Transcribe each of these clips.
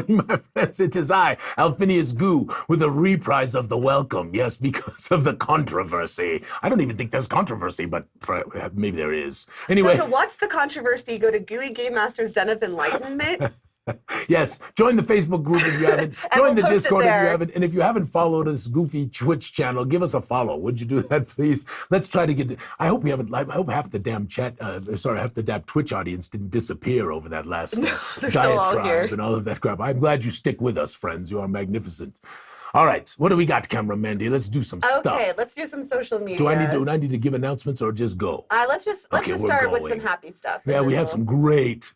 morning, my friends. It is I, Alphinius Goo, with a reprise of the welcome. Yes, because of the controversy. I don't even think there's controversy, but maybe there is. Anyway. So to watch the controversy, go to Gooey Game Master's Den of Enlightenment. Yes, join the Facebook group if you haven't. Join the Discord if you haven't. And if you haven't followed this goofy Twitch channel, give us a follow. Would you do that, please? Let's try to get. I hope we haven't. I hope half the damn half the damn Twitch audience didn't disappear over that last diatribe and all of that crap. I'm glad you stick with us, friends. You are magnificent. All right, what do we got, Camera Mandy? Let's do some stuff. Okay, let's do some social media. Do I need to give announcements or just go? Let's just start with some happy stuff. Yeah, we had some great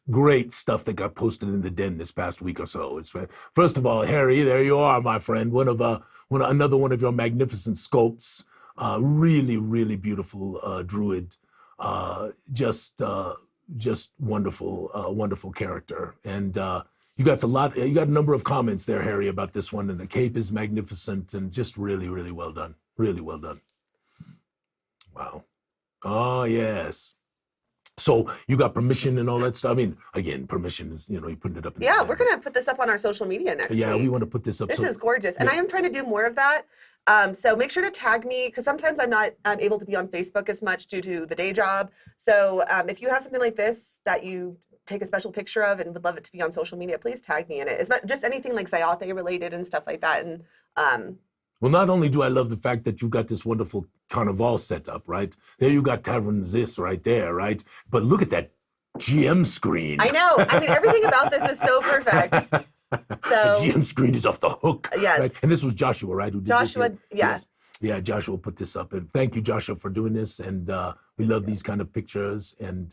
stuff that got posted in the den this past week or so. It's first of all, Harry, there you are, my friend. Another one of your magnificent sculpts. Really beautiful druid. Just wonderful character. And you got a number of comments there, Harry, about this one, and the cape is magnificent and just really well done. Really well done. Wow. Oh, yes. So you got permission and all that stuff. I mean, again, permission is, you put it up. Yeah, we're going to put this up on our social media next week. Yeah, we want to put this up. This is gorgeous. And I am trying to do more of that. So make sure to tag me, because sometimes I'm not able to be on Facebook as much due to the day job. So if you have something like this that you take a special picture of and would love it to be on social media, please tag me in it. It's not just anything like Zyathé related and stuff like that. And well, not only do I love the fact that you got this wonderful carnival set up, right? There you got Tavern Zis right there, right? But look at that GM screen. I know. I mean, everything about this is so perfect. So the GM screen is off the hook. Yes. Right? And this was Joshua, right? Who did Joshua, this? yes. Yeah, Joshua put this up. And thank you, Joshua, for doing this. And we love these kind of pictures. And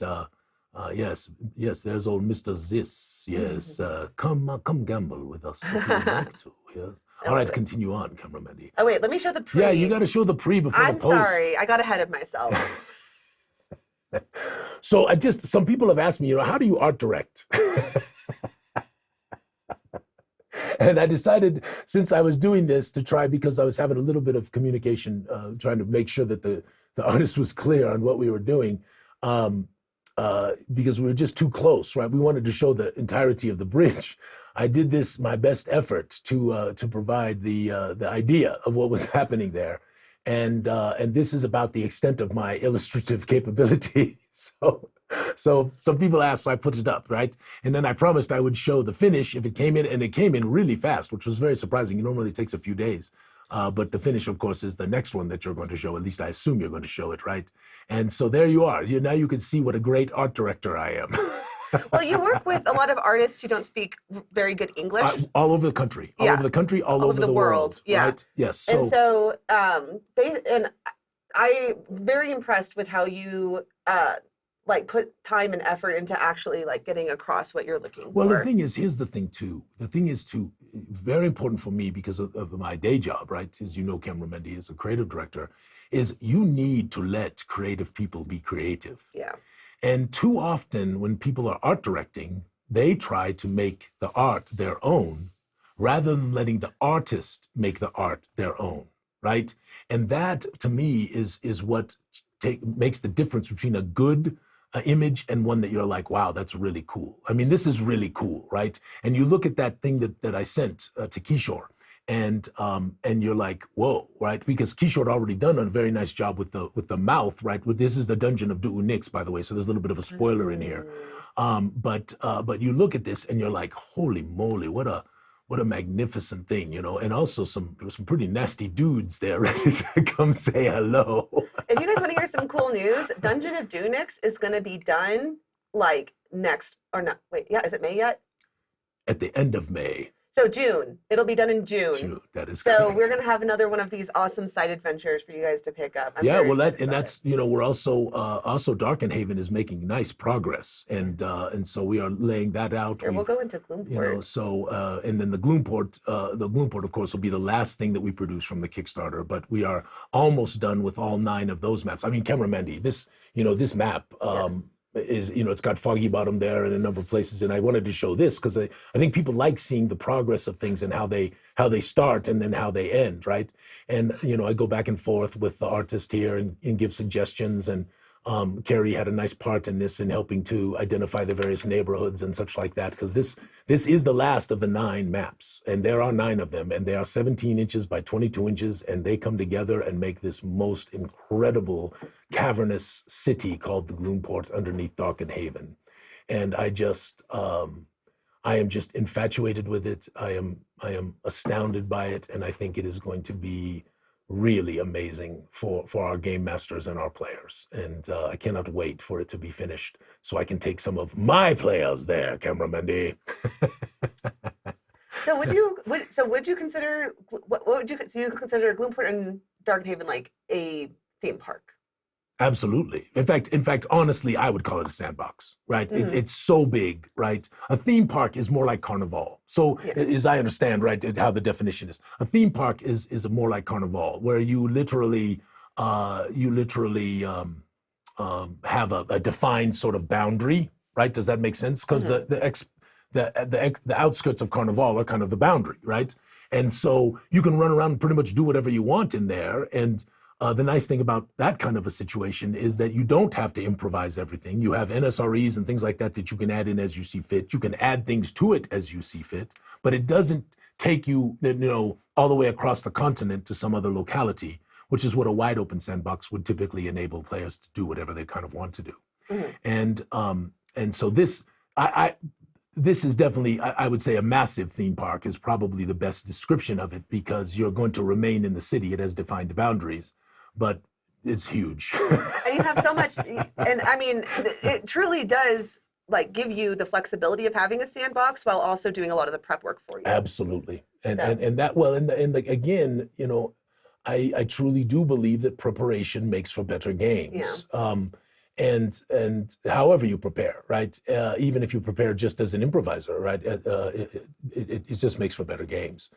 yes, there's old Mr. Zis. Yes, come gamble with us if you'd like to. Yes. All right, continue on, Camera Mandy. Oh, wait, let me show the pre. Yeah, you got to show the pre before the post. I'm sorry, I got ahead of myself. So some people have asked me, how do you art direct? And I decided, since I was doing this, to try, because I was having a little bit of communication, trying to make sure that the artist was clear on what we were doing. Because we were just too close, right? We wanted to show the entirety of the bridge. I did my best effort to provide the idea of what was happening there, and this is about the extent of my illustrative capability. So some people asked, so I put it up, right? And then I promised I would show the finish if it came in, and it came in really fast, which was very surprising. It normally takes a few days. But the finish, of course, is the next one that you're going to show. At least I assume you're going to show it, right? And so there you are. Now you can see what a great art director I am. Well, you work with a lot of artists who don't speak very good English. All over the country. All over the country, all over the world. Yeah. Right? Yes. And so I'm very impressed with how you put time and effort into actually getting across what you're looking for. Well, the thing is, here's the thing too. The thing is too, very important for me because of my day job, right? As you know, Camera Mandy is a creative director, is you need to let creative people be creative. Yeah. And too often when people are art directing, they try to make the art their own rather than letting the artist make the art their own, right? And that, to me, is what makes the difference between a good image and one that you're like, wow, that's really cool. I mean, this is really cool, right? And you look at that thing that I sent to Kishore, and you're like, whoa, right? Because Kishore had already done a very nice job with the mouth, right? This is the dungeon of Duu Nix, by the way, so there's a little bit of a spoiler in here. But you look at this and you're like, holy moly, what a magnificent thing, and also some pretty nasty dudes there ready to come say hello. If you guys want to hear some cool news, Dungeon of Duu Nix is going to be done next, or not, wait, yeah, is it May yet? At the end of May. So June. It'll be done in June. That is so correct. We're going to have another one of these awesome side adventures for you guys to pick up. That's we're also Darkenhaven is making nice progress, and so we are laying that out. We'll go into Gloomport. And then the Gloomport of course will be the last thing that we produce from the Kickstarter, but we are almost done with all 9 of those maps. I mean, Camera Mandy, this map is, it's got Foggy Bottom there and a number of places, and I wanted to show this because I think people like seeing the progress of things and how they start and then how they end, right? And I go back and forth with the artist here and give suggestions, and Carrie had a nice part in this in helping to identify the various neighborhoods and such like that, because this is the last of the 9 maps, and there are 9 of them, and they are 17 inches by 22 inches, and they come together and make this most incredible cavernous city called the Gloomport underneath Darken Haven. And I am just infatuated with it. I am astounded by it, and I think it is going to be really amazing for our game masters and our players. And I cannot wait for it to be finished so I can take some of my players there, Cameraman. So would you consider do you consider Gloomport and Darkhaven like a theme park? Absolutely. In fact, honestly, I would call it a sandbox, right? It's so big, right? A theme park is more like Carnival. So, as I understand, right, how the definition is, a theme park is more like Carnival, where you literally have a defined sort of boundary, right? Does that make sense? Because the outskirts of Carnival are kind of the boundary, right? And so you can run around and pretty much do whatever you want in there. And the nice thing about that kind of a situation is that you don't have to improvise everything. You have NSREs and things like that that you can add in as you see fit. You can add things to it as you see fit, but it doesn't take you, all the way across the continent to some other locality, which is what a wide open sandbox would typically enable players to do whatever they kind of want to do. And so this is definitely, I would say, a massive theme park is probably the best description of it, because you're going to remain in the city. It has defined boundaries, but it's huge. And you have so much, and I mean, it truly does like give you the flexibility of having a sandbox while also doing a lot of the prep work for you. Absolutely. And that, well, again, I truly do believe that preparation makes for better games. And however you prepare, right? Even if you prepare just as an improviser, right? It just makes for better games,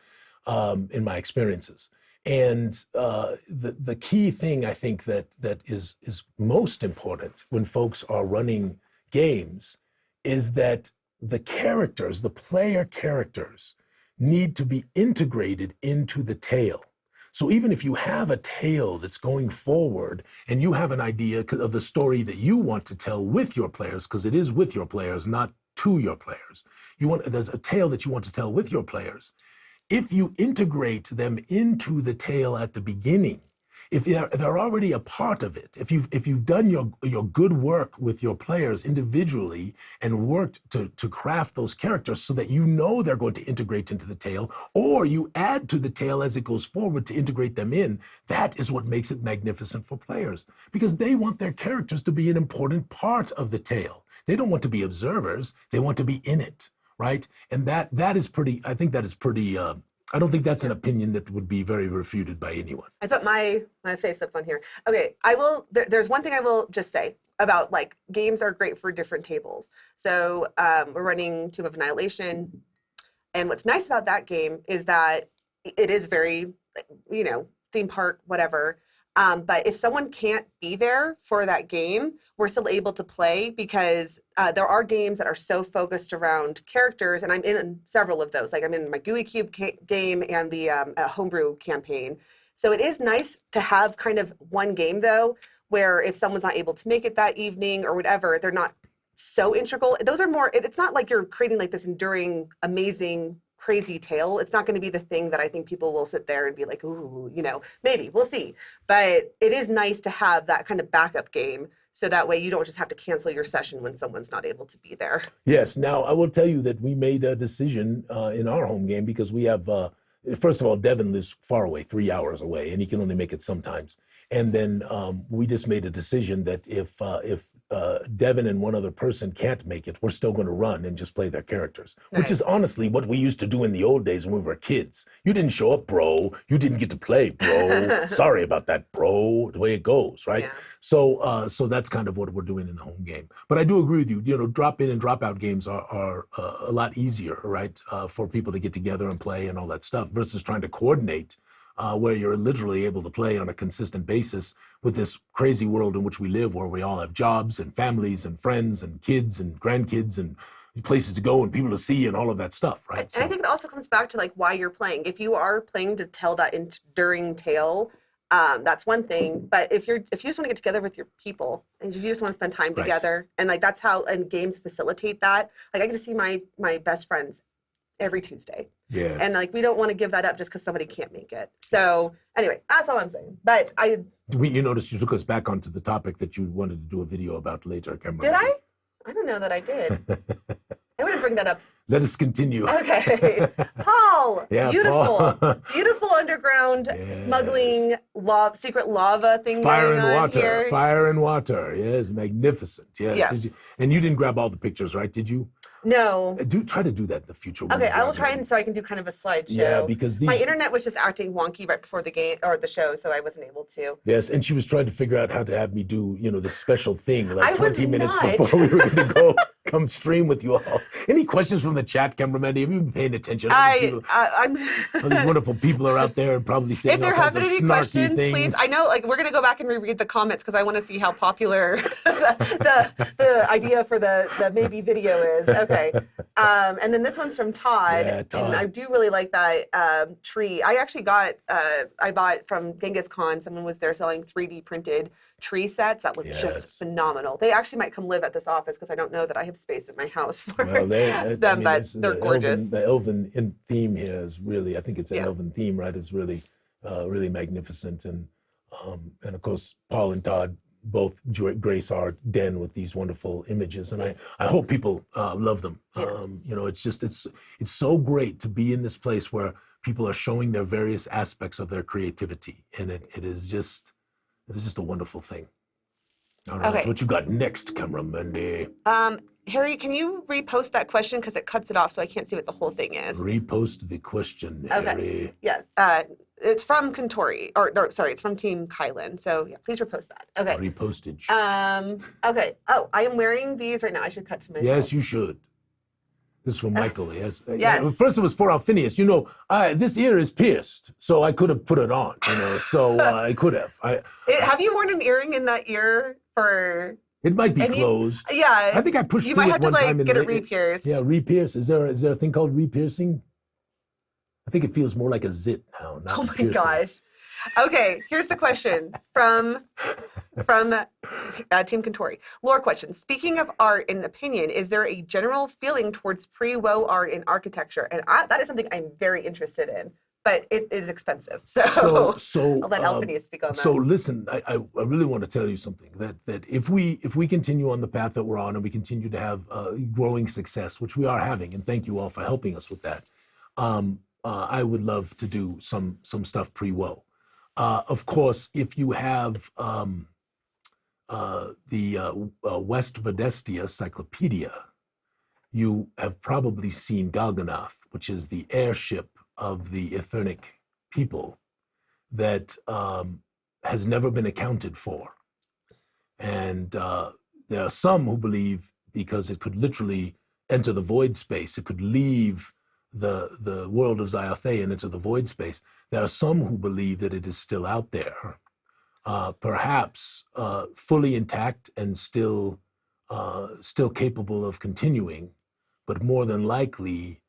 in my experiences. And the key thing I think that is most important when folks are running games is that the characters, the player characters, need to be integrated into the tale. So even if you have a tale that's going forward and you have an idea of the story that you want to tell with your players, because it is with your players, not to your players. There's a tale that you want to tell with your players. If you integrate them into the tale at the beginning, if they're already a part of it, if you've done your good work with your players individually and worked to craft those characters so that they're going to integrate into the tale, or you add to the tale as it goes forward to integrate them in, that is what makes it magnificent for players, because they want their characters to be an important part of the tale. They don't want to be observers, they want to be in it, right? And that is pretty, I think that is pretty, I don't think that's an opinion that would be very refuted by anyone. I put my face up on here. Okay, I will, there's one thing I will just say about like games are great for different tables. So we're running Tomb of Annihilation. And what's nice about that game is that it is very, theme park, whatever. But if someone can't be there for that game, we're still able to play, because there are games that are so focused around characters, and I'm in several of those. Like I'm in my Gooey Cube game and the homebrew campaign. So it is nice to have kind of one game, though, where if someone's not able to make it that evening or whatever, they're not so integral. Those are more, it's not like you're creating like this enduring, amazing, crazy tale. It's not going to be the thing that I think people will sit there and be like, ooh, maybe we'll see. But it is nice to have that kind of backup game, so that way you don't just have to cancel your session when someone's not able to be there. Yes. Now, I will tell you that we made a decision in our home game, because we have, first of all, Devin lives far away, 3 hours away, and he can only make it sometimes. And then we just made a decision that if Devin and one other person can't make it, we're still going to run and just play their characters, which is honestly what we used to do in the old days when we were kids. You didn't show up, bro. You didn't get to play, bro. Sorry about that, bro. The way it goes, right? Yeah. So that's kind of what we're doing in the home game. But I do agree with you. Drop in and drop out games are a lot easier, right, for people to get together and play and all that stuff, versus trying to coordinate. Where you're literally able to play on a consistent basis with this crazy world in which we live, where we all have jobs and families and friends and kids and grandkids and places to go and people to see and all of that stuff, right? And I think it also comes back to like why you're playing. If you are playing to tell that enduring tale, That's one thing. But if you just want to get together with your people and if you just want to spend time together, and like that's how, and games facilitate that. Like I get to see my best friends every Tuesday. Yeah. And like we don't want to give that up just because somebody can't make it. So anyway, that's all I'm saying. But you noticed you took us back onto the topic that you wanted to do a video about later, Cameron. Did I? I don't know that I did. I want to bring that up. Let us continue. Okay. Paul, beautiful. Paul. Beautiful underground smuggling secret lava thing Fire going and on water. here. Fire and water. Yes, magnificent. Yes. Yeah. And you didn't grab all the pictures, right? Did you? No. Try to do that in the future. Okay, I will try and so I can do kind of a slideshow. Yeah, because my internet was just acting wonky right before the game or the show, so I wasn't able to. Yes, and she was trying to figure out how to have me do, this special thing like 20 minutes not. before we were going to come stream with you all. Any questions from the chat, cameraman? Have you been paying attention? I'm. All these wonderful people are out there and probably saying If there all kinds have of been any snarky questions, things. please. I know, like we're gonna go back and reread the comments because I want to see how popular the idea for the maybe video is. Okay, and then this one's from Todd, Yeah, Todd. and I do really like that tree. I actually I bought from Genghis Khan. Someone was there selling 3D printed tree sets that look just phenomenal. They actually might come live at this office because I don't know that I have space in my house for them, but they're gorgeous. The elven theme here is really, I think it's an elven theme, right? It's really, really magnificent. And of course, Paul and Todd both grace our den with these wonderful images. And I hope people love them. Yes. It's so great to be in this place where people are showing their various aspects of their creativity. And it is just a wonderful thing. All right, Okay. What you got next, cameraman? Harry, can you repost that question because it cuts it off so I can't see what the whole thing is? Repost the question, Harry. Okay. Yes. It's from Contori, it's from Team Kylan. So yeah, please repost that. Okay. Repostage. Okay. Oh, I am wearing these right now. I should cut to myself. Yes, you should. This is from Michael, yes. Yes. First it was for Alphinius. This ear is pierced, so I could have put it on, so I could have. Have you worn an earring in that ear for... It might be closed. Yeah. I think I pushed you through might it have to one time. get it re-pierced. Yeah, re-pierce. Is there a thing called re-piercing? I think it feels more like a zit now. Not Oh my piercing. gosh. Okay, here's the question from Team Contori. Lore question. Speaking of art and opinion, is there a general feeling towards pre-woe art in architecture? And that is something I'm very interested in, but it is expensive. So I'll let Alphinius speak on that. So listen, I really want to tell you something that if we continue on the path that we're on and we continue to have growing success, which we are having, and thank you all for helping us with that, I would love to do some stuff pre-woe. Of course, if you have the West Vedestia Cyclopedia, you have probably seen Galganath, which is the airship of the Ethnic people that has never been accounted for. And there are some who believe because it could literally enter the void space, it could leave the world of Zyathé and into the void space. There are some who believe that it is still out there, perhaps fully intact and still capable of continuing, but more than likely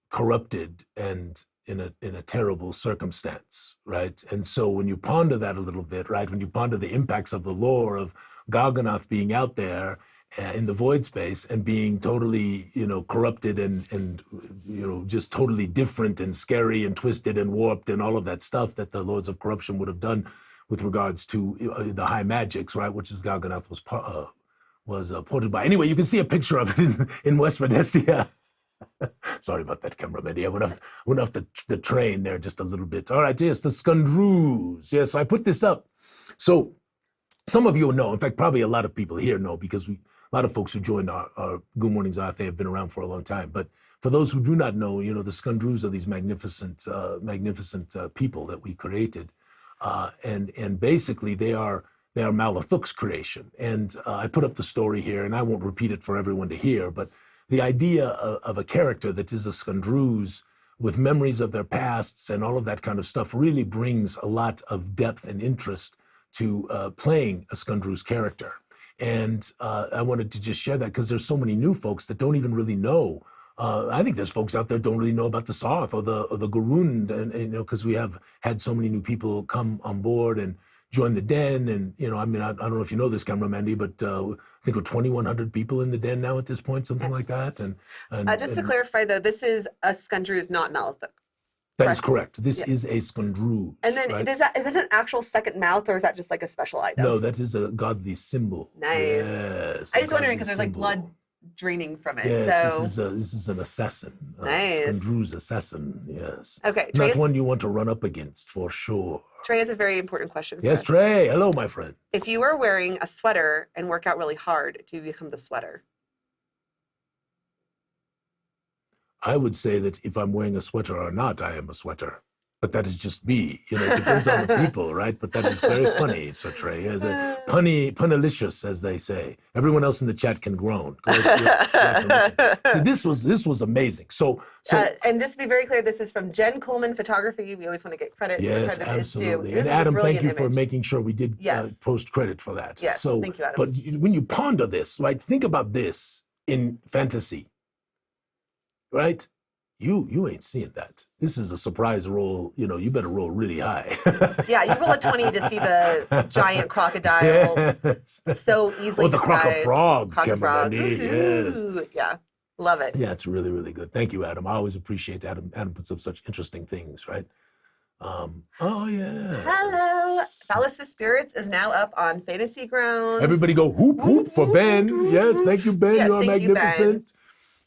corrupted and in a terrible circumstance, right? And so when you ponder that a little bit, right, when you ponder the impacts of the lore of Galganath being out there in the void space and being totally, corrupted and just totally different and scary and twisted and warped and all of that stuff that the Lords of Corruption would have done with regards to the high magics, right, which is Galganath was ported by. Anyway, you can see a picture of it in West Vedestia. Sorry about that, cameraman. I went off the train there just a little bit. All right, yes, the Skandrus. Yes, so I put this up. So some of you know, in fact, probably a lot of people here know because a lot of folks who joined our Goo Morning Zyathé have been around for a long time. But for those who do not know, the Skandrus are these magnificent people that we created. And basically they are Malathuk's creation. And I put up the story here, and I won't repeat it for everyone to hear, but the idea of a character that is a Skandrus with memories of their pasts and all of that kind of stuff really brings a lot of depth and interest to playing a Skandrus character. And I wanted to just share that because there's so many new folks that don't even really know I think there's folks out there don't really know about the Sarth or the Garund, and because we have had so many new people come on board and join the den, and I mean, I don't know if you know this, cameraman, but I think we're 2,100 people in the den now at this point, something like that. And just to clarify, though, this is a Skundruz, not Malithuk. That is correct. This is a Skundruz. And then right? is that an actual second mouth, or is that just like a special item? No, that is a godly symbol. Nice. Yes. I just wondering because there's like blood draining from it. Yes, so this is an assassin. Nice. Skundruz assassin. Yes. Okay. Not one you want to run up against for sure. Trey has a very important question for Yes, us. Trey. Hello, my friend. If you were wearing a sweater and work out really hard, do you become the sweater? I would say that if I'm wearing a sweater or not, I am a sweater. But that is just me. It depends on the people, right? But that is very funny, Sir Trey. As a punnilicious, as they say. Everyone else in the chat can groan. See, this was amazing. So and just to be very clear, this is from Jen Coleman Photography. We always want to get credit. Yes, credit absolutely. Is due. And Adam, thank you image. for making sure we did post credit for that. Yes, so, thank you, Adam. But when you ponder this, right, think about this in fantasy, right? You ain't seeing that. This is a surprise roll. You better roll really high. Yeah, you roll a 20 to see the giant crocodile. Yes. So easily. Or the croc-a-frog. Yes. Yeah, love it. Yeah, it's really, really good. Thank you, Adam. I always appreciate Adam. Adam puts up such interesting things, right? Oh, yeah. Hello. Palace Spirits is now up on Fantasy Grounds. Everybody go whoop, whoop for Ben. Yes, thank you, Ben. Yes, You're thank you, Ben. magnificent.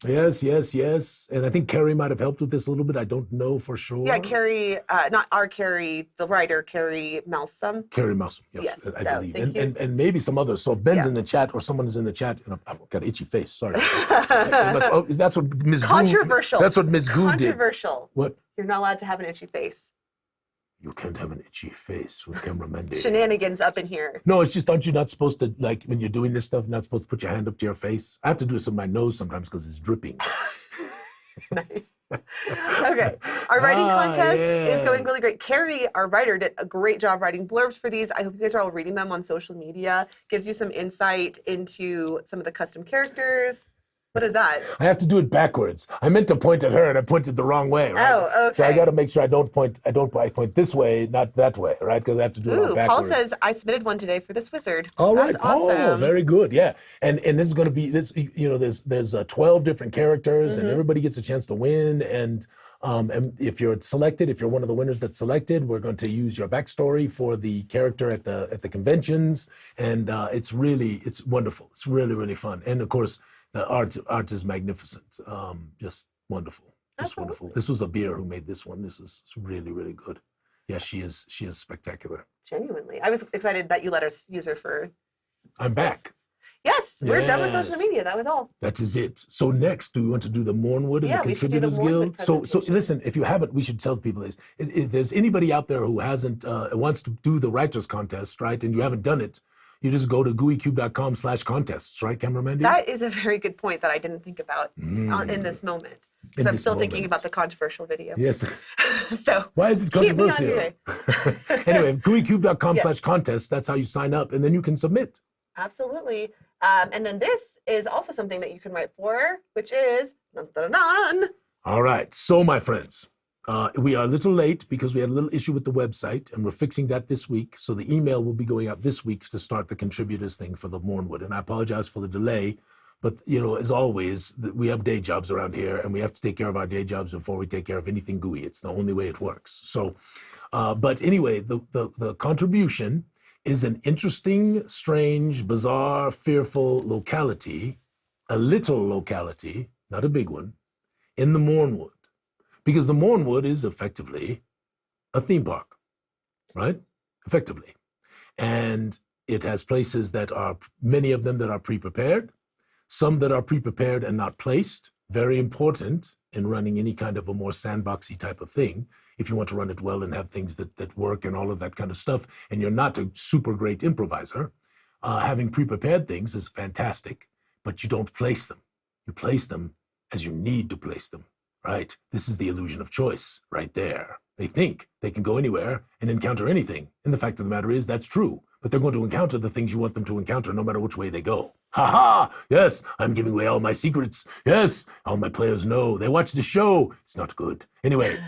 Yes. And I think Carrie might have helped with this a little bit. I don't know for sure. Yeah, Carrie, not our Carrie, the writer, Carrie Malsom. Carrie Malsom, Yes, I so believe. And maybe some others. So if Ben's in the chat or someone is in the chat, I've got an itchy face, sorry. That's what Ms. Controversial. Goo, that's what Ms. Goo did. Controversial. What? You're not allowed to have an itchy face. You can't have an itchy face with cameraman. Shenanigans up in here. No, it's just, aren't you not supposed to, like, when you're doing this stuff, not supposed to put your hand up to your face? I have to do this with my nose sometimes because it's dripping. Nice. Okay. Our writing contest is going really great. Carrie, our writer, did a great job writing blurbs for these. I hope you guys are all reading them on social media. Gives you some insight into some of the custom characters. What is that? I have to do it backwards. I meant to point at her and I pointed the wrong way, right? Oh, okay. So I got to make sure I point this way, not that way, right? Because I have to do it all backwards. Paul says, I submitted one today for this wizard. All right, That's Paul, awesome. very good, yeah. And this is going to be, there's 12 different characters and everybody gets a chance to win. And if you're selected, if you're one of the winners that's selected, we're going to use your backstory for the character at the conventions. And it's wonderful. It's really, really fun. And of course, the art is magnificent. Just wonderful. Just wonderful. This was a beer who made this one. This is really, really good. Yeah, she is spectacular. Genuinely. I was excited that you let us use her for... I'm back. Yes, we're done with social media. That was all. That is it. So next, do we want to do the Mournwood and the Contributors Guild? So listen, if you haven't, we should tell people this. If there's anybody out there who hasn't, wants to do the writers contest, right, and you haven't done it, you just go to gooeycube.com/contests, right, cameraman? That is a very good point that I didn't think about in this moment. Because I'm still thinking about the controversial video. Yes. So why is it controversial? Anyway, gooeycube.com/contests, that's how you sign up, and then you can submit. Absolutely. And then this is also something that you can write for, which is... Dun, dun, dun. All right. So, my friends, we are a little late because we had a little issue with the website, and we're fixing that this week. So the email will be going out this week to start the contributors thing for the Mournwood. And I apologize for the delay. But, as always, we have day jobs around here, and we have to take care of our day jobs before we take care of anything gooey. It's the only way it works. So, but anyway, the contribution is an interesting, strange, bizarre, fearful locality, a little locality, not a big one, in the Mournwood. Because the Mournwood is effectively a theme park, right? Effectively. And it has places that are, many of them that are pre-prepared, some that are pre-prepared and not placed, very important in running any kind of a more sandboxy type of thing. If you want to run it well and have things that work and all of that kind of stuff, and you're not a super great improviser, having pre-prepared things is fantastic, but you don't place them. You place them as you need to place them, right? This is the illusion of choice right there. They think they can go anywhere and encounter anything. And the fact of the matter is that's true, but they're going to encounter the things you want them to encounter no matter which way they go. Ha ha! Yes, I'm giving away all my secrets. Yes, all my players know. They watch the show. It's not good. Anyway,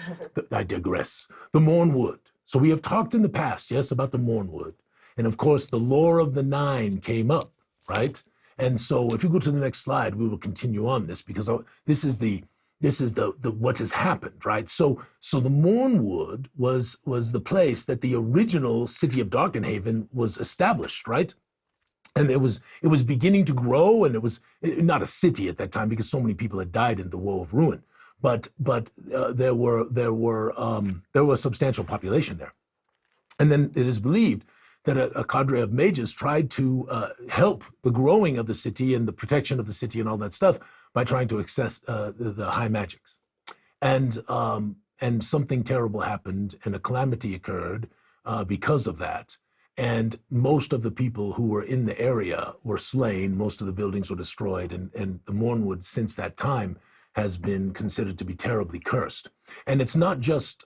I digress. The Mournwood. So we have talked in the past, yes, about the Mournwood. And of course, the lore of the Nine came up, right? And so if you go to the next slide, we will continue on this because this is the what has happened, right? So the Mournwood was the place that the original city of Darkenhaven was established, right? And it was beginning to grow, and it was not a city at that time because so many people had died in the Woe of Ruin, but there were a substantial population there, and then it is believed that a cadre of mages tried to help the growing of the city and the protection of the city and all that stuff by trying to access the high magics. And something terrible happened, and a calamity occurred because of that. And most of the people who were in the area were slain. Most of the buildings were destroyed, and the Mournwood since that time has been considered to be terribly cursed. And it's not just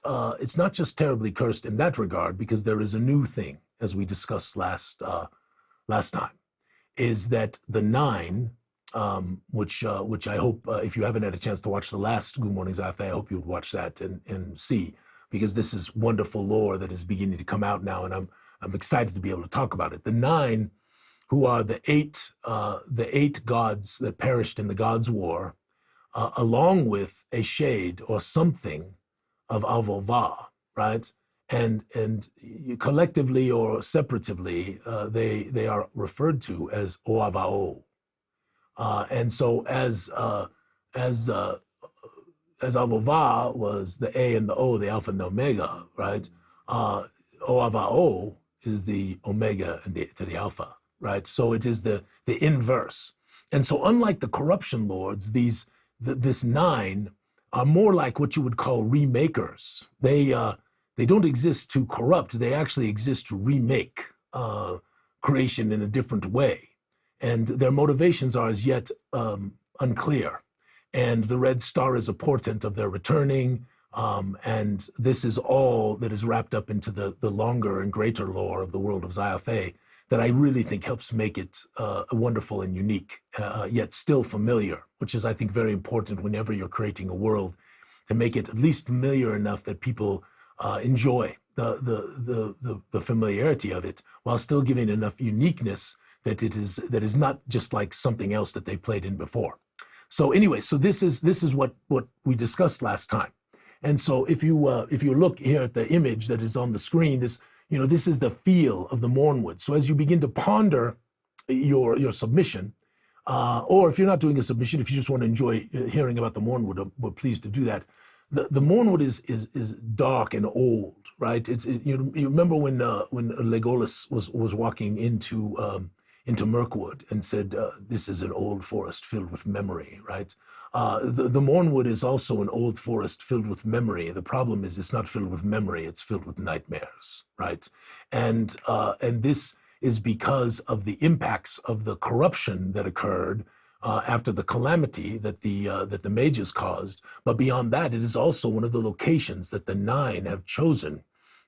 terribly cursed in that regard, because there is a new thing, as we discussed last time, is that the Nine, which I hope, if you haven't had a chance to watch the last Goo Morning Zyathé, I hope you would watch that and see, because this is wonderful lore that is beginning to come out now, and I'm excited to be able to talk about it. The Nine, who are the eight gods that perished in the Gods' War, along with a shade or something of Avova, right? And collectively or separatively, they are referred to as Oavao. And so as Avova was the A and the O, the Alpha and the Omega, right? Oavao is the Omega and to the Alpha, right? So it is the inverse. And so unlike the corruption lords, this Nine are more like what you would call remakers. They don't exist to corrupt. They actually exist to remake creation in a different way. And their motivations are as yet unclear. And the red star is a portent of their returning. And this is all that is wrapped up into the longer and greater lore of the world of Zyathé that I really think helps make it wonderful and unique, yet still familiar, which is, I think, very important whenever you're creating a world, to make it at least familiar enough that people enjoy the familiarity of it, while still giving enough uniqueness that is not just like something else that they've played in before. So anyway, so this is what we discussed last time. And so if you look here at the image that is on the screen, this is the feel of the Mournwood. So as you begin to ponder your submission, or if you're not doing a submission, if you just want to enjoy hearing about the Mournwood, we're pleased to do that. The Mournwood is dark and old, right? You remember when Legolas was walking into Mirkwood and said, "This is an old forest filled with memory," right? The Mournwood is also an old forest filled with memory. The problem is it's not filled with memory; it's filled with nightmares, right? And this is because of the impacts of the corruption that occurred after the calamity that the mages caused. But beyond that, it is also one of the locations that the Nine have chosen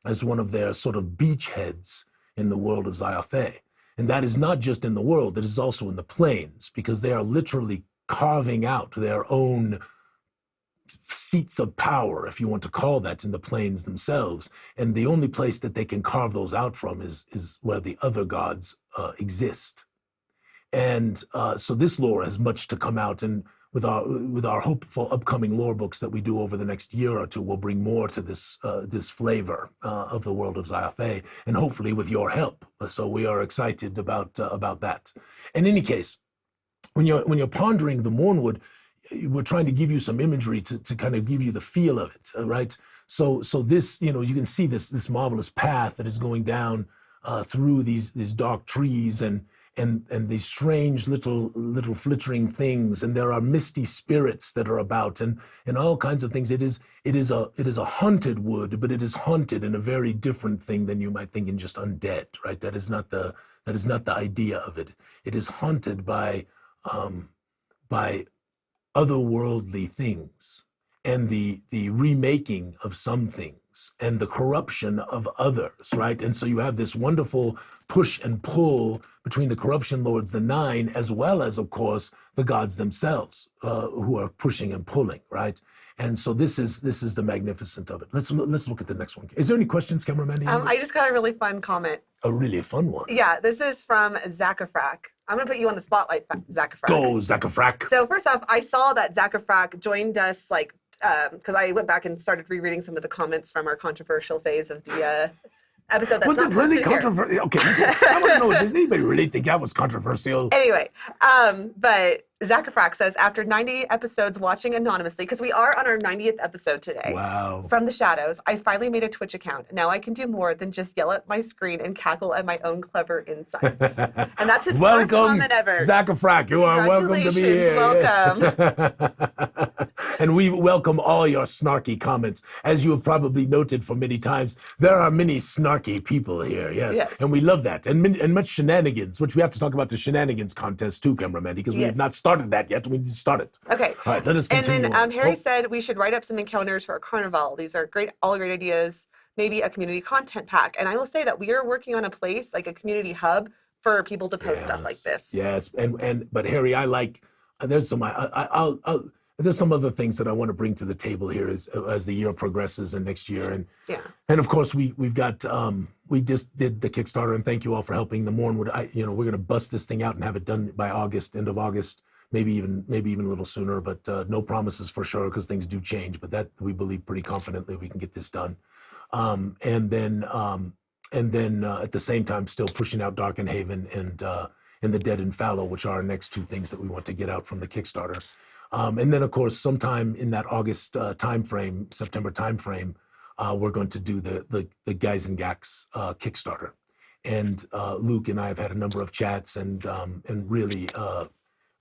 as one of their sort of beachheads in the world of Zyathé. And that is not just in the world, it is also in the plains, because they are literally carving out their own seats of power, if you want to call that, in the plains themselves. And the only place that they can carve those out from is where the other gods exist. And so this lore has much to come out, and with our hopeful upcoming lore books that we do over the next year or two, we'll bring more to this flavor of the world of Zyathé, and hopefully with your help. So we are excited about that. In any case, when you're pondering the Mournwood, we're trying to give you some imagery to kind of give you the feel of it, right? So this, you can see this marvelous path that is going down through these dark trees and these strange little flittering things, and there are misty spirits that are about, and all kinds of things. It is a haunted wood, but it is haunted in a very different thing than you might think in just undead, right? That is not the idea of it. It is haunted by otherworldly things, and the remaking of some things and the corruption of others, right? And so you have this wonderful push and pull between the corruption lords, the nine, as well as, of course, the gods themselves, who are pushing and pulling, right? And so this is the magnificent of it. Let's look at the next one. Is there any questions, cameraman? I just got a really fun comment. A really fun one. Yeah, this is from Zachafrak. I'm going to put you on the spotlight, Zachafrak. Go, Zachafrak. So first off, I saw that Zachafrak joined us, like, because I went back and started rereading some of the comments from our controversial phase of the episode. That's was it really controversial? Okay, I want to know, does anybody really think that was controversial? Anyway, but Zachafrak says, after 90 episodes watching anonymously, because we are on our 90th episode today. Wow. From the shadows, I finally made a Twitch account. Now I can do more than just yell at my screen and cackle at my own clever insights. And that's his first comment ever. Zachafrak, you are welcome to be here. Welcome. And we welcome all your snarky comments. As you have probably noted for many times, there are many snarky people here, yes. And we love that. And much shenanigans, which we have to talk about the shenanigans contest too, cameraman, because we have not started that yet. We need to start it. Okay. All right, let us continue. And then Harry said we should write up some encounters for a carnival. These are all great ideas. Maybe a community content pack. And I will say that we are working on a place, like a community hub, for people to post stuff like this. Yes, but Harry, I like, there's some, there's some other things that I want to bring to the table here as the year progresses and next year. And of course we've got, we just did the Kickstarter, and thank you all for helping the Mournwood. We're going to bust this thing out and have it done by August, end of August, maybe even a little sooner, but no promises for sure, because things do change, but that we believe pretty confidently we can get this done. And then at the same time, still pushing out Darkenhaven and the Dead and Fallow, which are our next two things that we want to get out from the Kickstarter. And then, of course, sometime in that August timeframe, September timeframe, we're going to do the Guys and Gax Kickstarter. And Luke and I have had a number of chats and really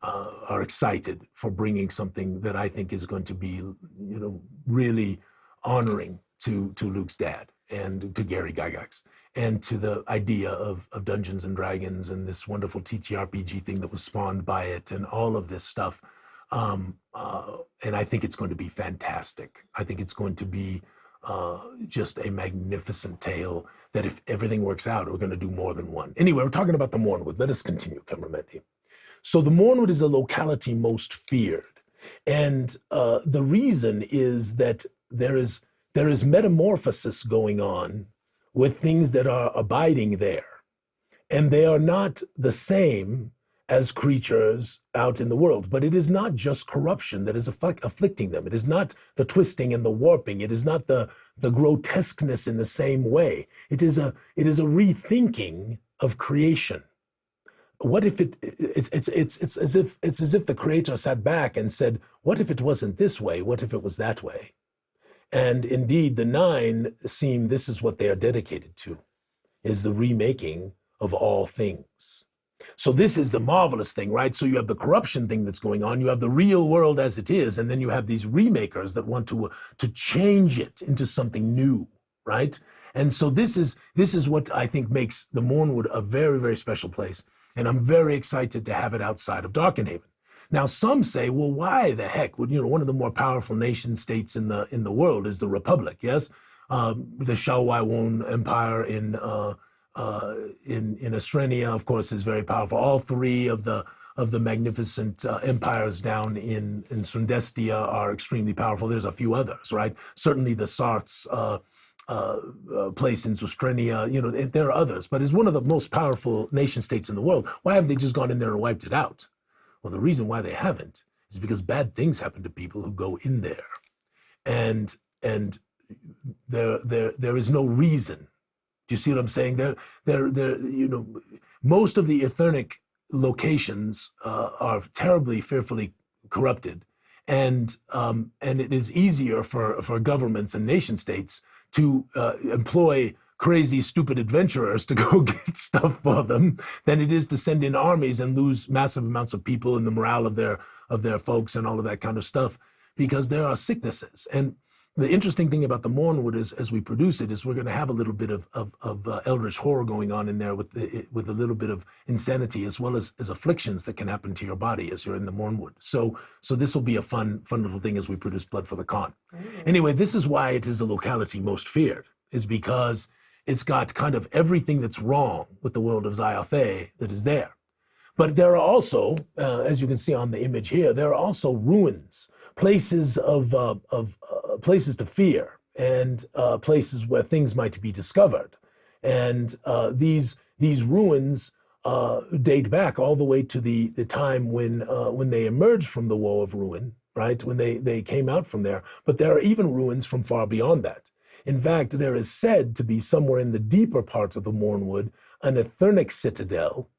are excited for bringing something that I think is going to be, really honoring to Luke's dad and to Gary Gygax, and to the idea of Dungeons and Dragons and this wonderful TTRPG thing that was spawned by it and all of this stuff. And I think it's going to be fantastic. I think it's going to be just a magnificent tale that if everything works out, we're going to do more than one. Anyway, we're talking about the Mournwood. Let us continue, cameraman. So the Mournwood is a locality most feared. And the reason is that there is metamorphosis going on with things that are abiding there. And they are not the same as creatures out in the world. But it is not just corruption that is afflicting them. It is not the twisting and the warping. It is not the grotesqueness in the same way. It is a rethinking of creation. What if it's as if the creator sat back and said, what if it wasn't this way? What if it was that way? And indeed, the nine seem this is what they are dedicated to, is the remaking of all things. So this is the marvelous thing, right? So you have the corruption thing that's going on, you have the real world as it is, and then you have these remakers that want to change it into something new, right? And so this is what I think makes the Mournwood a very, very special place. And I'm very excited to have it outside of Darkenhaven. Now, some say, well, why the heck would, one of the more powerful nation states in the world is the Republic, yes? The Shawaiwon Empire in Estrenia, of course, is very powerful. All three of the magnificent empires down in Sundestia are extremely powerful. There's a few others, right? Certainly the Sart's place in Sustrenia, there are others, but it's one of the most powerful nation states in the world. Why haven't they just gone in there and wiped it out? Well, the reason why they haven't is because bad things happen to people who go in there, and there is no reason. Do you see what I'm saying? Most of the etheric locations are terribly, fearfully corrupted, and it is easier for governments and nation states to employ crazy, stupid adventurers to go get stuff for them than it is to send in armies and lose massive amounts of people and the morale of their folks and all of that kind of stuff, because there are sicknesses. And The interesting thing about the Mournwood is, as we produce it, is we're going to have a little bit of eldritch horror going on in there with a little bit of insanity, as well as afflictions that can happen to your body as you're in the Mournwood. So this will be a fun little thing as we produce Blood for the Con. Anyway, this is why it is a locality most feared, is because it's got kind of everything that's wrong with the world of Zyathé that is there. But there are also, as you can see on the image here, there are also ruins, places places to fear, and places where things might be discovered. And these ruins date back all the way to the time when they emerged from the Woe of Ruin, right? When they came out from there. But there are even ruins from far beyond that. In fact, there is said to be somewhere in the deeper parts of the Mournwood an Aethernic citadel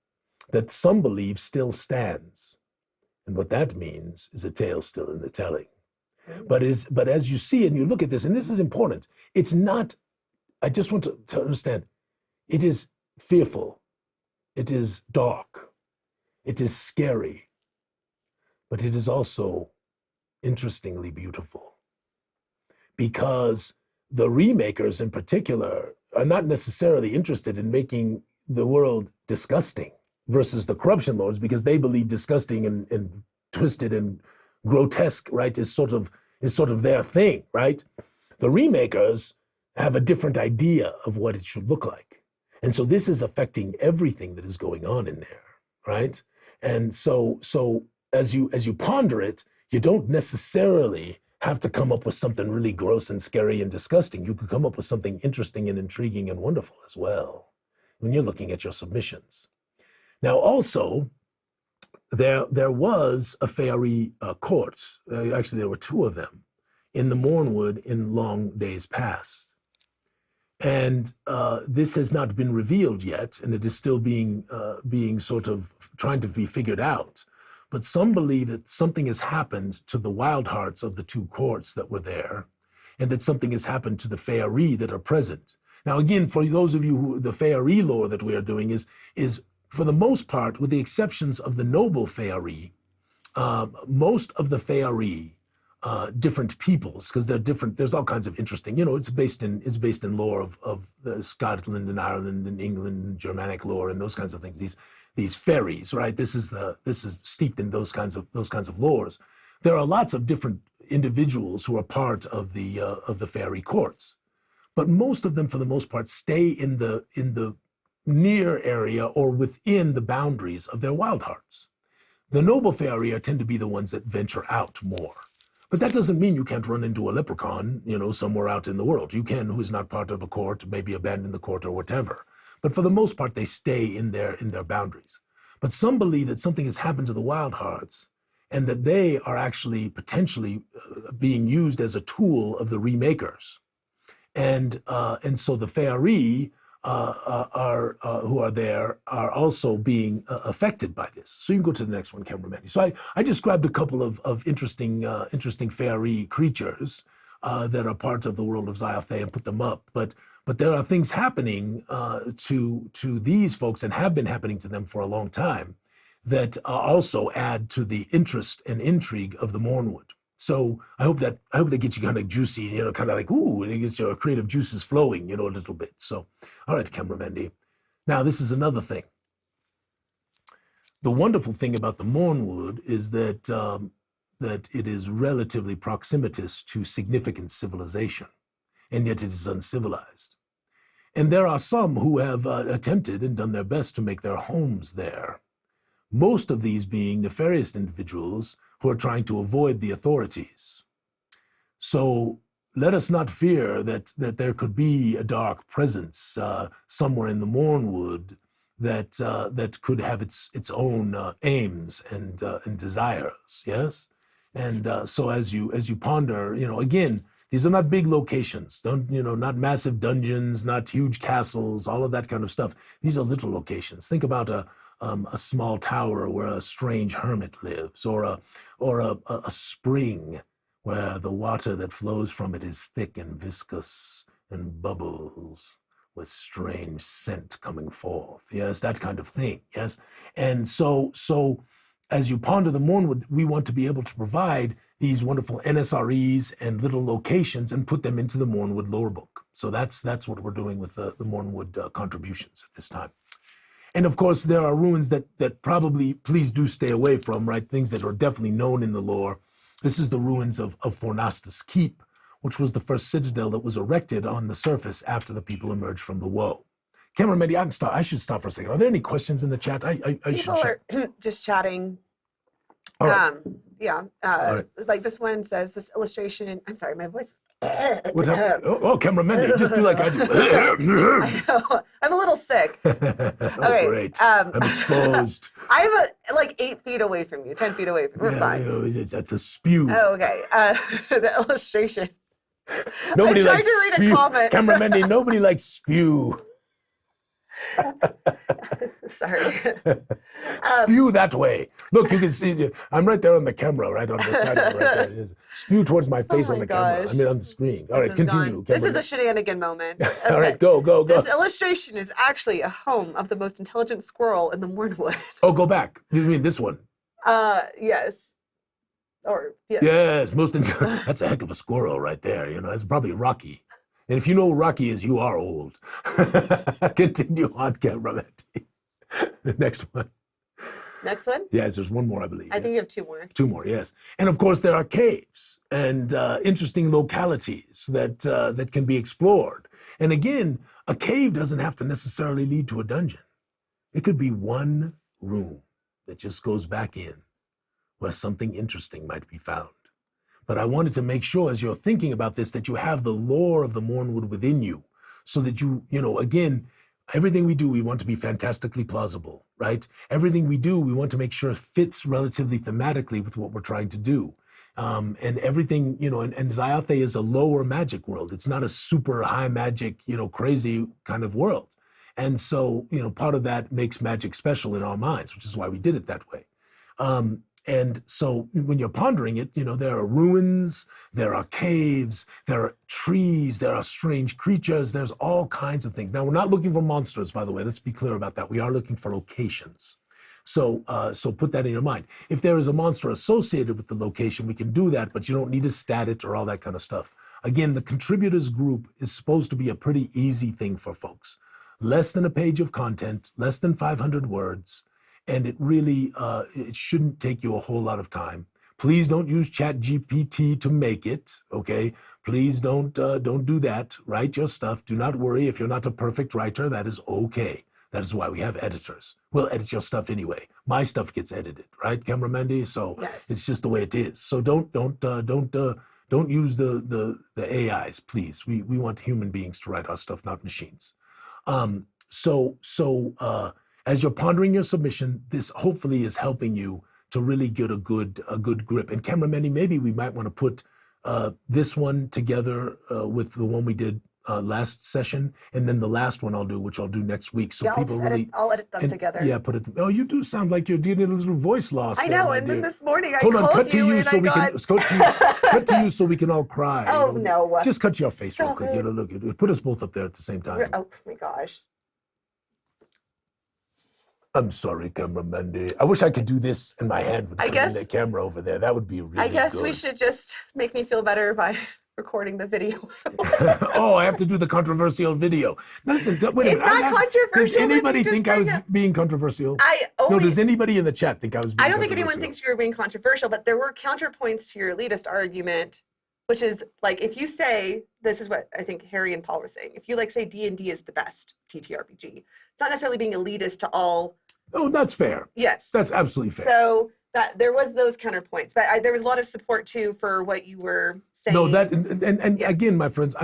that some believe still stands. And what that means is a tale still in the telling. But as you see and you look at this, and this is important, it's not, I just want to understand, it is fearful, it is dark, it is scary, but it is also interestingly beautiful. Because the remakers in particular are not necessarily interested in making the world disgusting versus the corruption lords, because they believe disgusting and twisted and grotesque, right, is sort of their thing, right? The remakers have a different idea of what it should look like. And so this is affecting everything that is going on in there, right? And so as you ponder it, you don't necessarily have to come up with something really gross and scary and disgusting. You could come up with something interesting and intriguing and wonderful as well when you're looking at your submissions. Now, also, there was a fairy court. Actually, there were two of them in the Mournwood in long days past. And this has not been revealed yet, and it is still being sort of trying to be figured out. But some believe that something has happened to the wild hearts of the two courts that were there, and that something has happened to the fairy that are present. Now, again, for those of you who, the fairy lore that we are doing is for the most part, with the exceptions of the noble fairy, most of the fairy, different peoples, because they're different, there's all kinds of interesting, it's based in lore of Scotland and Ireland and England and Germanic lore and those kinds of things. These fairies, right? This is steeped in those kinds of lores. There are lots of different individuals who are part of the fairy courts, but most of them, for the most part, stay in the near area or within the boundaries of their wild hearts. The noble fairy tend to be the ones that venture out more. But that doesn't mean you can't run into a leprechaun, somewhere out in the world. You can, who is not part of a court, maybe abandon the court or whatever. But for the most part, they stay in their boundaries. But some believe that something has happened to the wild hearts and that they are actually potentially being used as a tool of the remakers. And so the fairy who are there are also being affected by this. So you can go to the next one, cameraman. So I just grabbed a couple of interesting fairy creatures that are part of the world of Zyathé and put them up. But there are things happening to these folks, and have been happening to them for a long time, that also add to the interest and intrigue of the Mournwood. So I hope that gets you kind of juicy, kind of like, ooh, it gets your creative juices flowing, a little bit. So, all right, cameraman D. Now, this is another thing. The wonderful thing about the Mournwood is that it is relatively proximitous to significant civilization, and yet it is uncivilized. And there are some who have attempted and done their best to make their homes there. Most of these being nefarious individuals who are trying to avoid the authorities. So let us not fear that there could be a dark presence somewhere in the Mournwood that could have its own aims and desires. Yes, and so as you ponder, again, these are not big locations. Not massive dungeons, not huge castles, all of that kind of stuff. These are little locations. Think about a small tower where a strange hermit lives, or a spring where the water that flows from it is thick and viscous and bubbles with strange scent coming forth. Yes, that kind of thing. Yes, and so as you ponder the Mournwood, we want to be able to provide these wonderful NSREs and little locations and put them into the Mournwood lore book. So that's what we're doing with the Mournwood contributions at this time. And of course, there are ruins that probably, please do stay away from, right? Things that are definitely known in the lore. This is the ruins of Fornastus Keep, which was the first citadel that was erected on the surface after the people emerged from the woe. Camera Mandy, I should stop for a second. Are there any questions in the chat? People are just chatting. All right. Yeah. Right. Like this one says, this illustration, I'm sorry, my voice. What happened? Oh, Camera Mandy, just do like I do. I'm a little sick. Okay. Great. I'm exposed. I'm like 8 feet away from you, 10 feet away from you. We're fine. That's a spew. Oh, okay. The illustration. Nobody I'm trying likes to read spew. a comment. Camera Mandy, nobody likes spew. Sorry. Spew that way. Look, you can see, I'm right there on the camera, right on the side of it, right there. It is. Spew towards my face on the camera. I mean, on the screen. All right, continue. This is a shenanigan moment. Okay. All right, go. This illustration is actually a home of the most intelligent squirrel in the Mournwood. Oh, go back. You mean this one? Yes. Or, yes. Yes, that's a heck of a squirrel right there. You know, that's probably Rocky. And if you know who Rocky is, you are old. Continue on, Camera Mandy. The next one. Next one? Yes, there's one more, I believe. I think you have 2 more. 2 more, yes. And of course, there are caves and interesting localities that can be explored. And again, a cave doesn't have to necessarily lead to a dungeon. It could be one room that just goes back in where something interesting might be found. But I wanted to make sure, as you're thinking about this, that you have the lore of the Mournwood within you, so that you know, again, everything we do, we want to be fantastically plausible, right? Everything we do, we want to make sure it fits relatively thematically with what we're trying to do. And everything, you know, and Zyathé is a lower magic world. It's not a super high magic, you know, crazy kind of world. And so, you know, part of that makes magic special in our minds, which is why we did it that way. And so when you're pondering it, you know, there are ruins, there are caves, there are trees, there are strange creatures, there's all kinds of things. Now, we're not looking for monsters, by the way. Let's be clear about that. We are looking for locations. So put that in your mind. If there is a monster associated with the location, we can do that, but you don't need to stat it or all that kind of stuff. Again, the contributors group is supposed to be a pretty easy thing for folks. Less than a page of content, less than 500 words. And it really, it shouldn't take you a whole lot of time. Please don't use ChatGPT to make it, okay? Please don't do that. Write your stuff. Do not worry if you're not a perfect writer. That is okay. That is why we have editors. We'll edit your stuff anyway. My stuff gets edited, right, Camera Mandy? So yes. It's just the way it is. So don't use the AIs, please. We want human beings to write our stuff, not machines. As you're pondering your submission, this hopefully is helping you to really get a good grip. And Camera Mandy, maybe we might want to put this one together with the one we did last session, and then the last one I'll do, which I'll do next week. So yeah, people I'll edit them together. Yeah, put it. Oh, you do sound like you're getting a little voice loss. I know. And then this morning I called cut to you so we can all cry. Oh, you know? no. Just cut your face real Stop quick. it. You know, look, put us both up there at the same time. Oh my gosh. I'm sorry, Camera Mandy. I wish I could do this in my hand with the camera over there. That would be really I guess good. we should just make me feel better by recording the video. Oh, I have to do the controversial video. Listen, wait a minute. It's not controversial. Does anybody think I was being controversial? No, does anybody in the chat think I was being I don't think anyone thinks you were being controversial, but there were counterpoints to your elitist argument, which is like, if you say, this is what I think Harry and Paul were saying, if you like say D&D is the best TTRPG, it's not necessarily being elitist to all. Oh, that's fair. Yes. That's absolutely fair. So that there was those counterpoints, but there was a lot of support too for what you were saying. No, that and yeah. Again, my friends,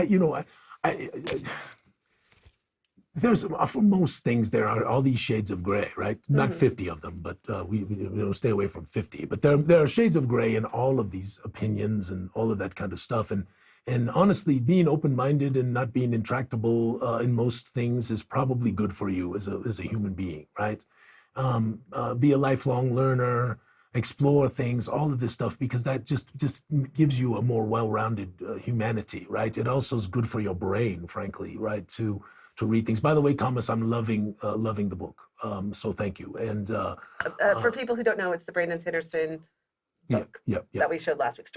there's for most things there are all these shades of gray, right? Not 50 of them, but we stay away from 50. But there are shades of gray in all of these opinions and all of that kind of stuff. And honestly, being open-minded and not being intractable in most things is probably good for you as a human being, right? Be a lifelong learner, explore things, all of this stuff, because that just gives you a more well-rounded humanity, right? It also is good for your brain, frankly, right? To read things. By the way, Thomas, I'm loving the book. So thank you. And for people who don't know, it's the Brandon Sanderson book Yeah. that we showed last week,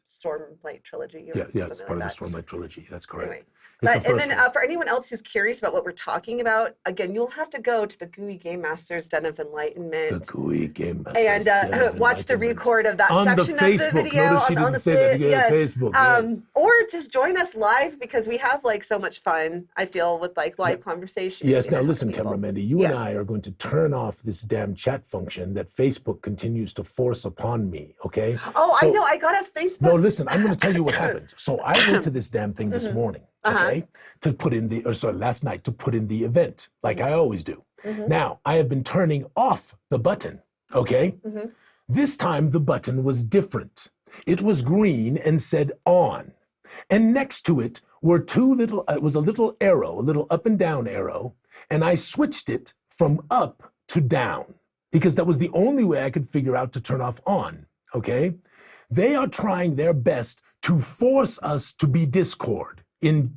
Stormlight Trilogy. Or Yeah, it's something part like of the Stormlight Trilogy. That's correct. Anyway. It's the And first then one. for anyone else who's curious about what we're talking about, again, you'll have to go to the Gooey Game Masters Den of Enlightenment. The Gooey Game Masters And watch the record of that on section the of the Facebook. video. Notice she didn't say that. Yes. Facebook. Yes. Or just join us live because we have like so much fun, I feel, with like live conversation. Yes, now listen, Camera Mandy, you Yes. and I are going to turn off this damn chat function that Facebook continues to force upon me, okay? Oh, So- I know. I got a Facebook. No, listen, I'm going to tell you what happened. So I went to this damn thing this morning, okay, to put in last night to put in the event, like I always do. Now, I have been turning off the button, okay? This time the button was different. It was green and said on. And next to it were it was a little arrow, a little up and down arrow, and I switched it from up to down because that was the only way I could figure out to turn off on, okay? They are trying their best to force us to be Discord in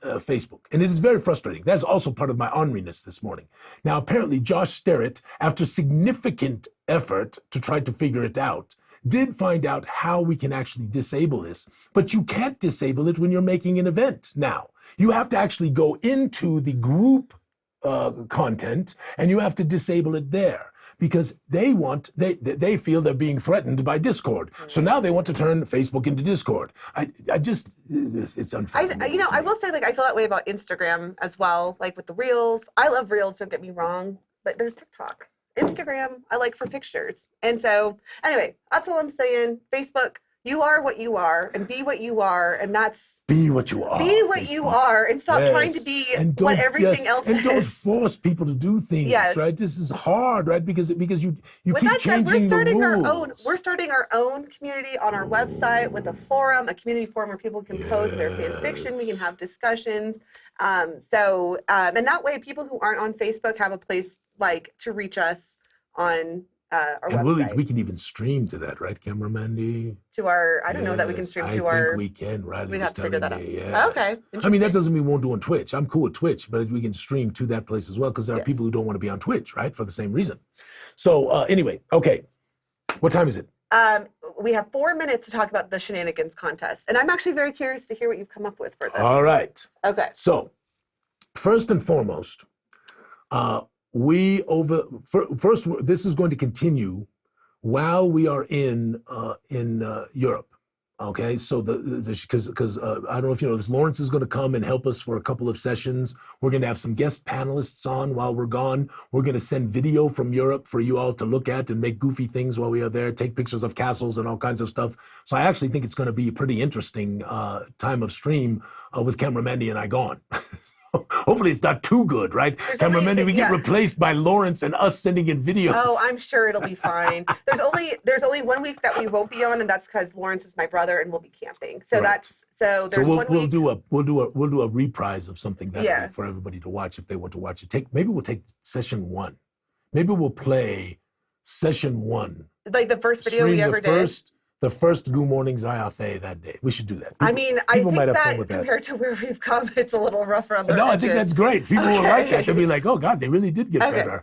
Facebook. And it is very frustrating. That's also part of my orneriness this morning. Now, apparently, Josh Sterrett, after significant effort to try to figure it out, did find out how we can actually disable this. But you can't disable it when you're making an event now. You have to actually go into the group content and you have to disable it there. Because they feel they're being threatened by Discord. So now they want to turn Facebook into Discord. It's unfair. I will say, like, I feel that way about Instagram as well, like with the Reels. I love Reels, don't get me wrong, but there's TikTok. Instagram, I like for pictures. And so, anyway, that's all I'm saying. Facebook, you are what you are, and be what you are, and that's... Be what you are. Be what you are, and stop trying to be what everything else is. And don't force people to do things, right? This is hard, right? Because you with keep that said, changing the We're rules. starting our own community on our website with a forum, a community forum where people can post their fan fiction. We can have discussions. And that way, people who aren't on Facebook have a place like to reach us on our website. We can even stream to that, right, Camera Mandy? To our, I don't know that we can stream to our... I think we can, right? We'd have to figure that out. Yes. Okay, I mean, that doesn't mean we won't do on Twitch. I'm cool with Twitch, but we can stream to that place as well because there are people who don't want to be on Twitch, right, for the same reason. So anyway, okay. What time is it? We have 4 minutes to talk about the shenanigans contest. And I'm actually very curious to hear what you've come up with for this. All right. Okay. So, first and foremost, first, this is going to continue while we are in Europe. Okay, so because I don't know if you know this, Lawrence is going to come and help us for a couple of sessions. We're going to have some guest panelists on while we're gone. We're going to send video from Europe for you all to look at and make goofy things while we are there, take pictures of castles and all kinds of stuff. So I actually think it's going to be a pretty interesting time of stream with Camera Mandy and I gone. Hopefully it's not too good, right? Camera Mandy, we get replaced by Lawrence and us sending in videos. Oh, I'm sure it'll be fine. There's only 1 week that we won't be on, and that's because Lawrence is my brother and we'll be camping. So there's 1 week. We'll do a reprise of something that week for everybody to watch if they want to watch it. Maybe we'll take session 1. Maybe we'll play session 1. Like the first video we ever did. The first Goo Morning Zyathé that day. We should do that. I think that compared to where we've come, it's a little rough around the edges. No, I think that's great. People will like that. They'll be like, oh, God, they really did get better.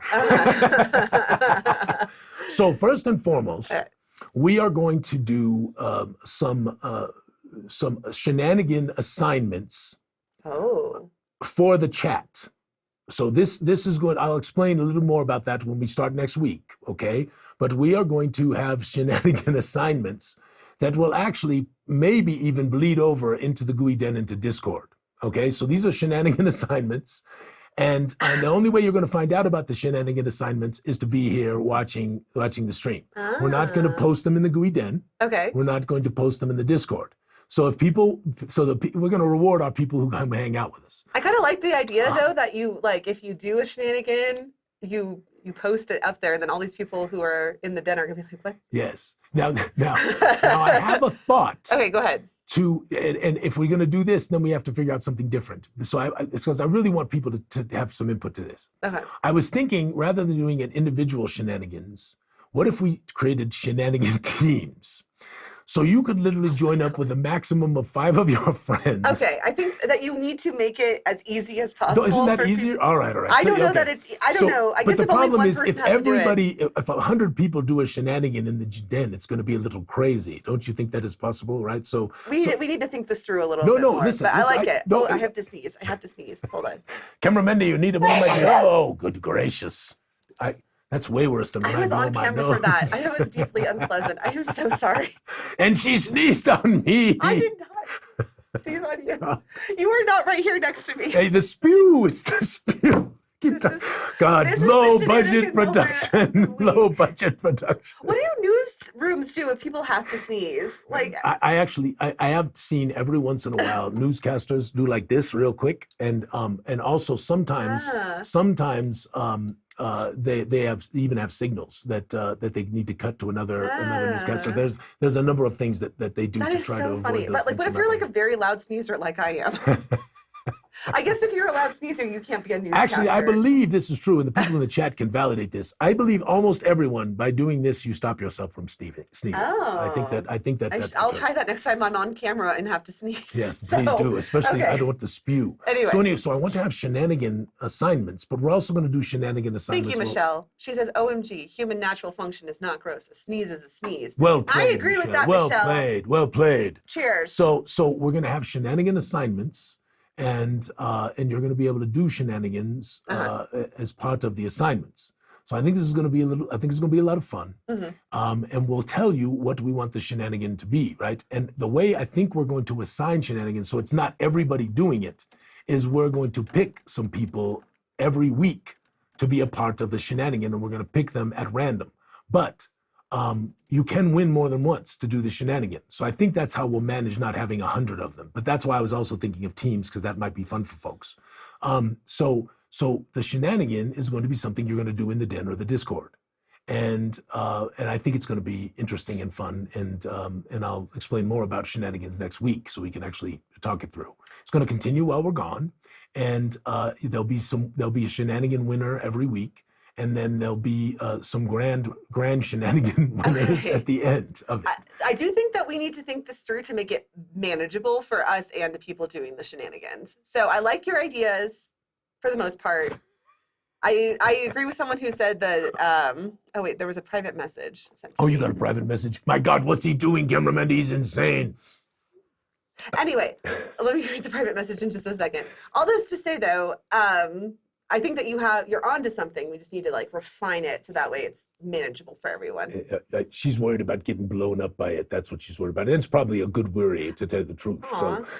So first and foremost, we are going to do some shenanigan assignments for the chat. So this is good. I'll explain a little more about that when we start next week, okay? But we are going to have shenanigan assignments that will actually maybe even bleed over into the Gooey Den, into Discord, okay? So these are shenanigan assignments. And the only way you're going to find out about the shenanigan assignments is to be here watching the stream. We're not going to post them in the Gooey Den. Okay. We're not going to post them in the Discord. So we're going to reward our people who come hang out with us. I kind of like the idea though that you like if you do a shenanigan, you post it up there, and then all these people who are in the den are gonna be like, "What?" Yes. Now I have a thought. Okay, go ahead. And if we're going to do this, then we have to figure out something different. So it's because I really want people to have some input to this. Okay. I was thinking rather than doing an individual shenanigans, what if we created shenanigan teams? So you could literally join up with a maximum of 5 of your friends. Okay, I think that you need to make it as easy as possible. Isn't that for easier? people. All right. I don't know that it's. I don't know. I guess but the if only problem one is, person if has to do it. everybody, if 100 people do a shenanigan in the den, it's going to be a little crazy. Don't you think that is possible? Right. So we need to think this through a little bit more. Listen, but I like it. No, I have to sneeze. I have to sneeze. Hold on. Camera Mendy, you need a moment. Oh, good gracious! That's way worse than when I was blow on my camera nose. for that. I know it was deeply unpleasant. I am so sorry. And she sneezed on me. I did not sneeze on you. You were not right here next to me. Hey, the spew. It's the spew. God, low budget production. Low budget production. What do newsrooms do if people have to sneeze? Like, I actually have seen every once in a while newscasters do like this real quick, and also sometimes they even have signals that they need to cut to another newscaster. There's a number of things that they do to try to avoid funny. those But like, what if you're like a very loud sneezer like I am? I guess if you're a loud sneezer, you can't be a newscaster. Actually, I believe this is true, and the people in the chat can validate this. I believe almost everyone, by doing this, you stop yourself from sneezing. Oh. I think that. I'll try that next time I'm on camera and have to sneeze. Yes, please do. Especially, I don't want to spew. Anyway. So I want to have shenanigan assignments, but we're also going to do shenanigan assignments. Thank you, Michelle. She says, OMG, human natural function is not gross. A sneeze is a sneeze. Well played, I agree with that, well Michelle. Played. Well played. Cheers. So we're going to have shenanigan assignments. And you're going to be able to do shenanigans as part of the assignments. So I think this is going to be a lot of fun. Mm-hmm. And we'll tell you what we want the shenanigan to be, right? And the way I think we're going to assign shenanigans, so it's not everybody doing it, is we're going to pick some people every week to be a part of the shenanigan, and we're going to pick them at random. But you can win more than once to do the shenanigan. So I think that's how we'll manage not having 100 of them. But that's why I was also thinking of teams, because that might be fun for folks. So the shenanigan is going to be something you're going to do in the den or the Discord. And I think it's going to be interesting and fun. And I'll explain more about shenanigans next week so we can actually talk it through. It's going to continue while we're gone. And there'll be a shenanigan winner every week. And then there'll be some grand shenanigan winners at the end of it. I do think that we need to think this through to make it manageable for us and the people doing the shenanigans. So I like your ideas for the most part. I agree with someone who said that, oh wait, there was a private message sent to me. You got a private message? My God, what's he doing, cameraman? He's insane. Anyway, let me read the private message in just a second. All this to say though, I think that you're onto something. We just need to like refine it so that way it's manageable for everyone. She's worried about getting blown up by it. That's what she's worried about. And it's probably a good worry, to tell you the truth.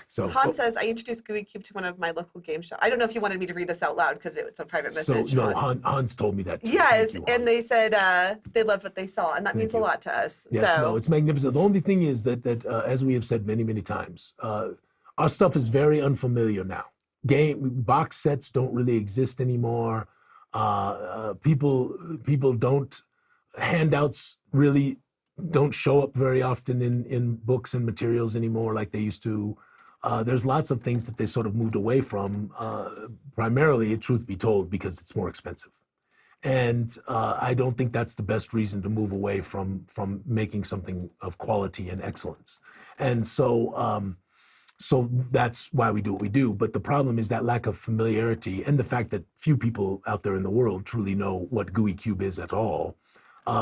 So Hans says, I introduced Gooey Cube to one of my local game shows. I don't know if you wanted me to read this out loud because it's a private message. So no, Hans told me that too. Yes, and they said they loved what they saw, and that means a lot to us. Yes, so. no, it's magnificent. The only thing is that as we have said many, many times, our stuff is very unfamiliar now. Box sets don't really exist anymore. People don't, handouts really don't show up very often in books and materials anymore like they used to. There's lots of things that they sort of moved away from, primarily, truth be told, because it's more expensive. And I don't think that's the best reason to move away from making something of quality and excellence. And so that's why we do what we do. But the problem is that lack of familiarity and the fact that few people out there in the world truly know what Gooey Cube is at all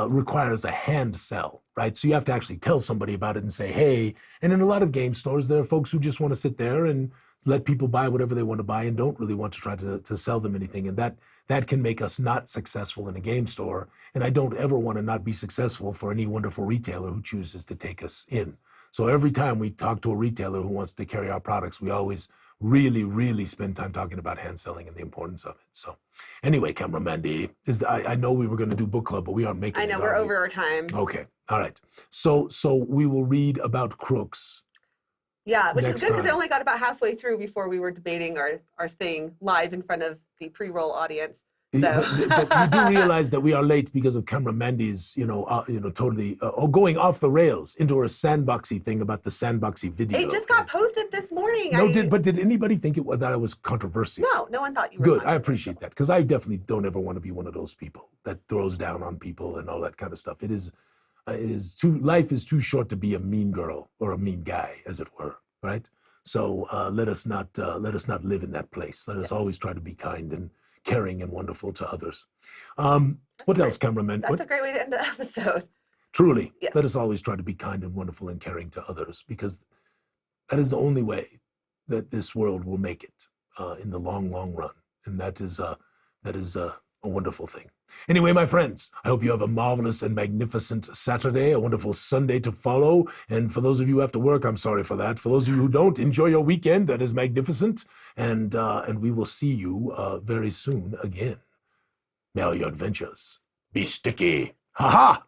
requires a hand sell, right? So you have to actually tell somebody about it and say, hey, and in a lot of game stores, there are folks who just want to sit there and let people buy whatever they want to buy and don't really want to try to sell them anything. And that can make us not successful in a game store. And I don't ever want to not be successful for any wonderful retailer who chooses to take us in. So every time we talk to a retailer who wants to carry our products, we always really, really spend time talking about hand selling and the importance of it. So anyway, Camera Mandy, I know we were going to do book club, but we aren't making it. I know, we're over our time. Okay, all right. So we will read about crooks. Yeah, which is good because I only got about halfway through before we were debating our thing live in front of the pre-roll audience. So. But you do realize that we are late because of Camera Mandy's, totally going off the rails into her sandboxy thing about the sandboxy video. It just got posted this morning. But did anybody think that it was controversial? No one thought you were. Good, I appreciate that because I definitely don't ever want to be one of those people that throws down on people and all that kind of stuff. It is, life is too short to be a mean girl or a mean guy, as it were, right? So let us not live in that place. Let us always try to be kind and caring and wonderful to others. What else, cameraman? That's a great way to end the episode. Truly, Yes. let us always try to be kind and wonderful and caring to others, because that is the only way that this world will make it in the long, long run. And that is a wonderful thing. Anyway, my friends, I hope you have a marvelous and magnificent Saturday, a wonderful Sunday to follow. And for those of you who have to work, I'm sorry for that. For those of you who don't, enjoy your weekend. That is magnificent. And we will see you very soon again. May all your adventures be sticky. Ha ha!